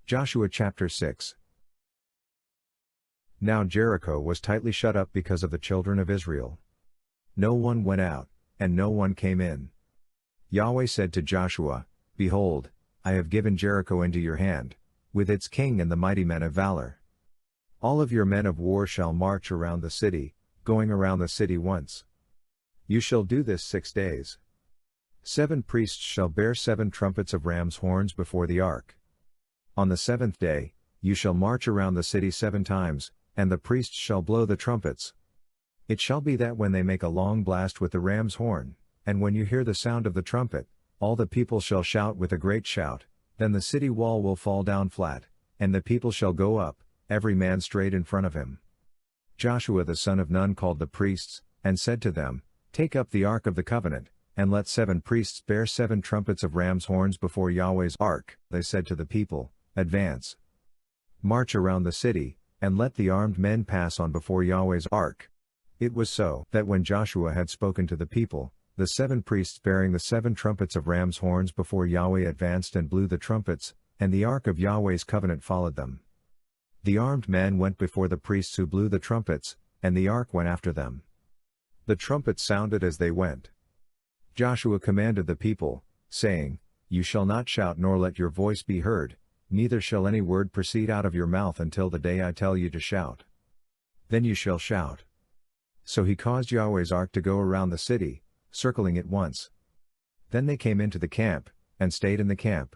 Joshua chapter 6. Now Jericho was tightly shut up because of the children of Israel. No one went out, and no one came in. Yahweh said to Joshua, Behold, I have given Jericho into your hand, with its king and the mighty men of valor. All of your men of war shall march around the city, going around the city once. You shall do this 6 days. 7 priests shall bear 7 trumpets of ram's horns before the ark. On the 7th day, you shall march around the city 7 times, and the priests shall blow the trumpets. It shall be that when they make a long blast with the ram's horn, and when you hear the sound of the trumpet, all the people shall shout with a great shout, then the city wall will fall down flat, and the people shall go up, every man straight in front of him. Joshua the son of Nun called the priests, and said to them, Take up the ark of the covenant, and let 7 priests bear 7 trumpets of ram's horns before Yahweh's ark. They said to the people, Advance. March around the city, and let the armed men pass on before Yahweh's ark. It was so that when Joshua had spoken to the people, the 7 priests bearing the 7 trumpets of ram's horns before Yahweh advanced and blew the trumpets, and the ark of Yahweh's covenant followed them. The armed men went before the priests who blew the trumpets, and the ark went after them. The trumpets sounded as they went. Joshua commanded the people, saying, You shall not shout nor let your voice be heard, neither shall any word proceed out of your mouth until the day I tell you to shout. Then you shall shout. So he caused Yahweh's ark to go around the city, circling it once. Then they came into the camp, and stayed in the camp.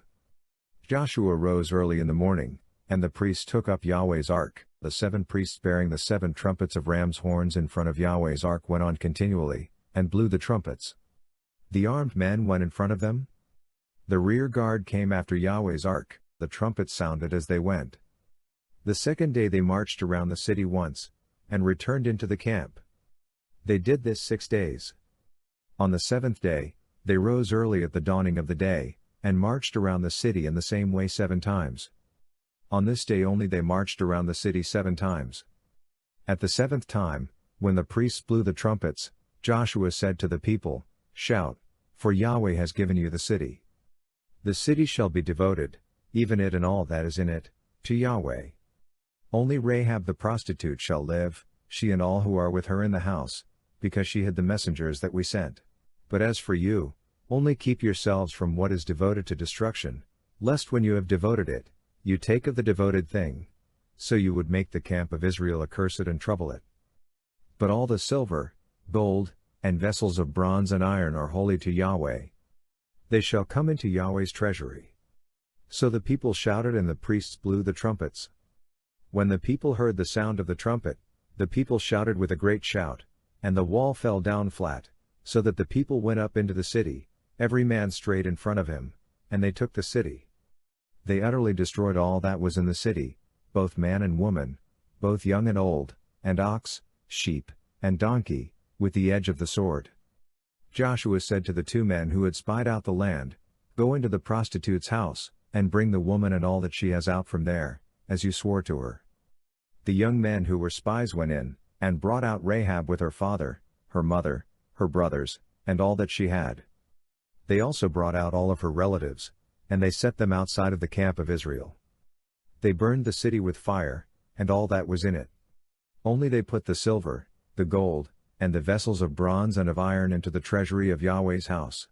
Joshua rose early in the morning, and the priests took up Yahweh's ark. The 7 priests bearing the 7 trumpets of ram's horns in front of Yahweh's ark went on continually, and blew the trumpets. The armed men went in front of them. The rear guard came after Yahweh's ark. The trumpets sounded as they went. The 2nd day they marched around the city once, and returned into the camp. They did this 6 days. On the 7th day, they rose early at the dawning of the day, and marched around the city in the same way 7 times. On this day only they marched around the city 7 times. At the 7th time, when the priests blew the trumpets, Joshua said to the people, Shout, for Yahweh has given you the city. The city shall be devoted, even it and all that is in it, to Yahweh. Only Rahab the prostitute shall live, she and all who are with her in the house, because she hid the messengers that we sent. But as for you, only keep yourselves from what is devoted to destruction, lest when you have devoted it, you take of the devoted thing, so you would make the camp of Israel accursed and trouble it. But all the silver, gold, and vessels of bronze and iron are holy to Yahweh. They shall come into Yahweh's treasury. So the people shouted and the priests blew the trumpets. When the people heard the sound of the trumpet, the people shouted with a great shout, and the wall fell down flat, so that the people went up into the city, every man straight in front of him, and they took the city. They utterly destroyed all that was in the city, both man and woman, both young and old, and ox, sheep, and donkey, with the edge of the sword. Joshua said to the 2 men who had spied out the land, Go into the prostitute's house, and bring the woman and all that she has out from there, as you swore to her. The young men who were spies went in, and brought out Rahab with her father, her mother, her brothers, and all that she had. They also brought out all of her relatives, and they set them outside of the camp of Israel. They burned the city with fire, and all that was in it. Only they put the silver, the gold, and the vessels of bronze and of iron into the treasury of Yahweh's house.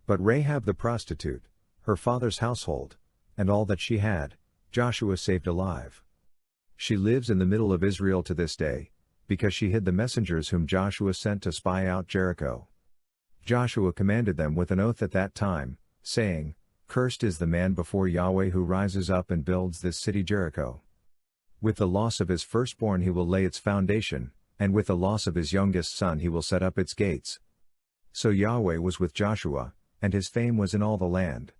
But Rahab the prostitute, her father's household, and all that she had, Joshua saved alive. She lives in the middle of Israel to this day, because she hid the messengers whom Joshua sent to spy out Jericho. Joshua commanded them with an oath at that time, saying, Cursed is the man before Yahweh who rises up and builds this city Jericho. With the loss of his firstborn he will lay its foundation, and with the loss of his youngest son he will set up its gates. So Yahweh was with Joshua, and his fame was in all the land.